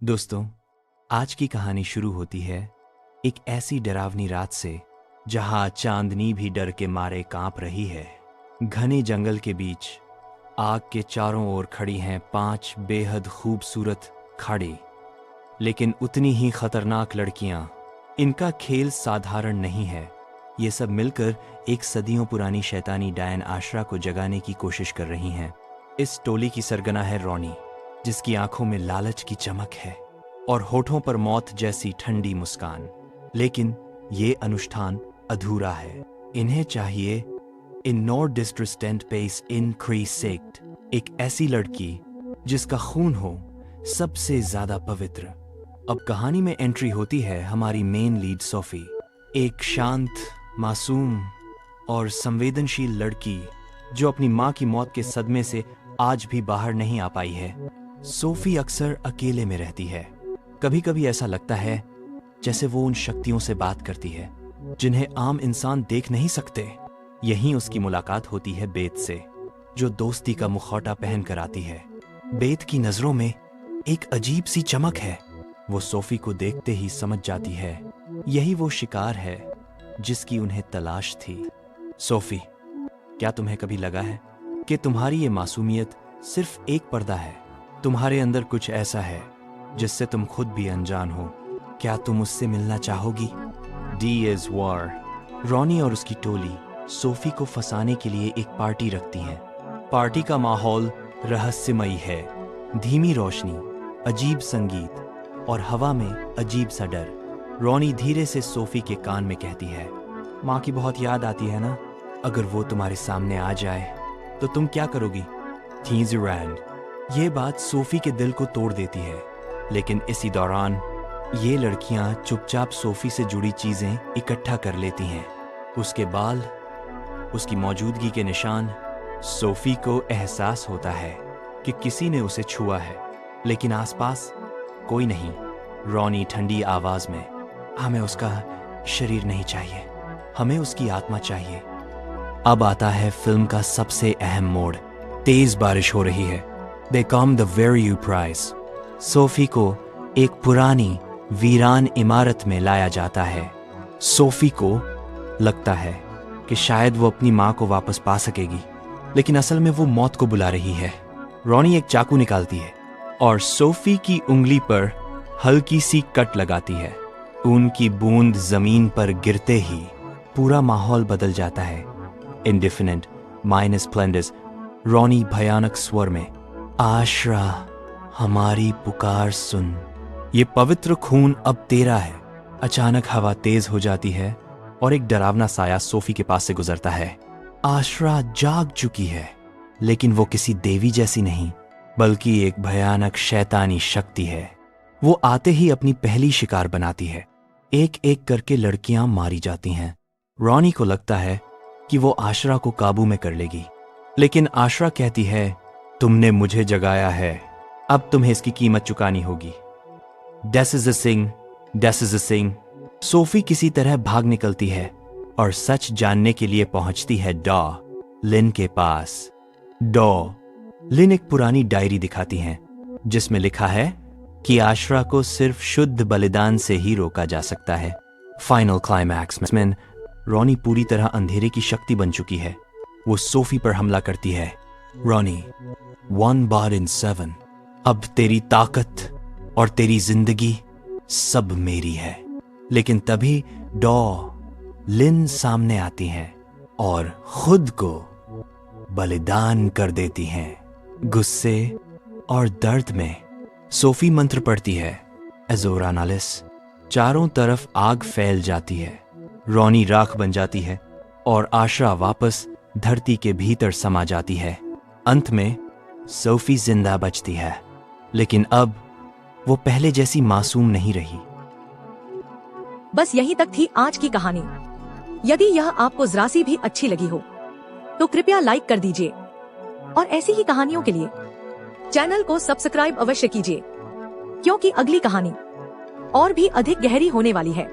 दोस्तों, आज की कहानी शुरू होती है एक ऐसी डरावनी रात से जहां चांदनी भी डर के मारे कांप रही है। घने जंगल के बीच आग के चारों ओर खड़ी हैं 5 बेहद खूबसूरत खाड़ी, लेकिन उतनी ही खतरनाक लड़कियां। इनका खेल साधारण नहीं है। ये सब मिलकर एक सदियों पुरानी शैतानी डायन आशरा को जगाने की कोशिश कर रही हैं। इस टोली की सरगना है रॉनी, जिसकी आंखों में लालच की चमक है और होठों पर मौत जैसी ठंडी मुस्कान। लेकिन ये अनुष्ठान अधूरा है। इन्हें चाहिए इन नॉर डिस्ट्रिस्टेंट पेस इनक्रीसेक्ट, एक ऐसी लड़की जिसका खून हो सबसे ज्यादा पवित्र। अब कहानी में एंट्री होती है हमारी मेन लीड सोफी, एक शांत, मासूम और संवेदनशील लड़की जो अपनी माँ की मौत के सदमे से आज भी बाहर नहीं आ पाई है। सोफी अक्सर अकेले में रहती है। कभी कभी ऐसा लगता है जैसे वो उन शक्तियों से बात करती है जिन्हें आम इंसान देख नहीं सकते। यहीं उसकी मुलाकात होती है बेत से, जो दोस्ती का मुखौटा पहन कर आती है। बेत की नजरों में एक अजीब सी चमक है। वो सोफी को देखते ही समझ जाती है यही वो शिकार है जिसकी उन्हें तलाश थी। सोफी, क्या तुम्हें कभी लगा है कि तुम्हारी ये मासूमियत सिर्फ एक पर्दा है? तुम्हारे अंदर कुछ ऐसा है जिससे तुम खुद भी अनजान हो। क्या तुम उससे मिलना चाहोगी? D is war. रॉनी और उसकी टोली सोफी को फंसाने के लिए एक पार्टी रखती हैं। पार्टी का माहौल रहस्यमयी है। धीमी रोशनी, अजीब संगीत और हवा में अजीब सा डर। रॉनी धीरे से सोफी के कान में कहती है, माँ की बहुत याद आती है ना? अगर वो तुम्हारे सामने आ जाए तो तुम क्या करोगी? थीजरैंड। ये बात सोफी के दिल को तोड़ देती है, लेकिन इसी दौरान ये लड़कियां चुपचाप सोफी से जुड़ी चीजें इकट्ठा कर लेती हैं। उसके बाल, उसकी मौजूदगी के निशान। सोफी को एहसास होता है कि किसी ने उसे छुआ है, लेकिन आसपास कोई नहीं। रॉनी ठंडी आवाज में, हमें उसका शरीर नहीं चाहिए, हमें उसकी आत्मा चाहिए। अब आता है फिल्म का सबसे अहम मोड़। तेज बारिश हो रही है। They come the very prize. Sophie को एक पुरानी वीरान इमारत में लाया जाता है। सोफी को लगता है कि शायद वो अपनी माँ को वापस पा सकेगी, लेकिन असल में वो मौत को बुला रही है। रॉनी एक चाकू निकालती है और सोफी की उंगली पर हल्की सी कट लगाती है। खून की बूंद जमीन पर गिरते ही पूरा माहौल बदल जाता है। इंडिफिनेंट माइनस स्प्लेंडस। रॉनी भयानक स्वर में, आशरा, हमारी पुकार सुन। ये पवित्र खून अब तेरा है। अचानक हवा तेज हो जाती है और एक डरावना साया सोफी के पास से गुजरता है। आशरा जाग चुकी है, लेकिन वो किसी देवी जैसी नहीं, बल्कि एक भयानक शैतानी शक्ति है। वो आते ही अपनी पहली शिकार बनाती है। एक एक करके लड़कियां मारी जाती हैं। रॉनी को लगता है कि वो आशरा को काबू में कर लेगी, लेकिन आशरा कहती है, तुमने मुझे जगाया है, अब तुम्हें इसकी कीमत चुकानी होगी। This is a thing, this is a thing। Sophie किसी तरह भाग निकलती है और सच जानने के लिए पहुंचती है डॉ लिन के पास। डॉ लिन एक पुरानी डायरी दिखाती हैं जिसमें लिखा है कि आशरा को सिर्फ शुद्ध बलिदान से ही रोका जा सकता है। फाइनल क्लाइमैक्स में रॉनी पूरी तरह अंधेरे की शक्ति बन चुकी है। वो सोफी पर हमला करती है। रॉनी, 1 बार इन 7, अब तेरी ताकत और तेरी जिंदगी सब मेरी है। लेकिन तभी डॉ लिन सामने आती हैं और खुद को बलिदान कर देती हैं। गुस्से और दर्द में सोफी मंत्र पढ़ती है, एजोरा नालिस। चारों तरफ आग फैल जाती है। रॉनी राख बन जाती है और आशरा वापस धरती के भीतर समा जाती है। अंत में सोफी जिंदा बचती है, लेकिन अब वो पहले जैसी मासूम नहीं रही। बस यहीं तक थी आज की कहानी। यदि यह आपको जरा सी भी अच्छी लगी हो तो कृपया लाइक कर दीजिए और ऐसी ही कहानियों के लिए चैनल को सब्सक्राइब अवश्य कीजिए, क्योंकि अगली कहानी और भी अधिक गहरी होने वाली है।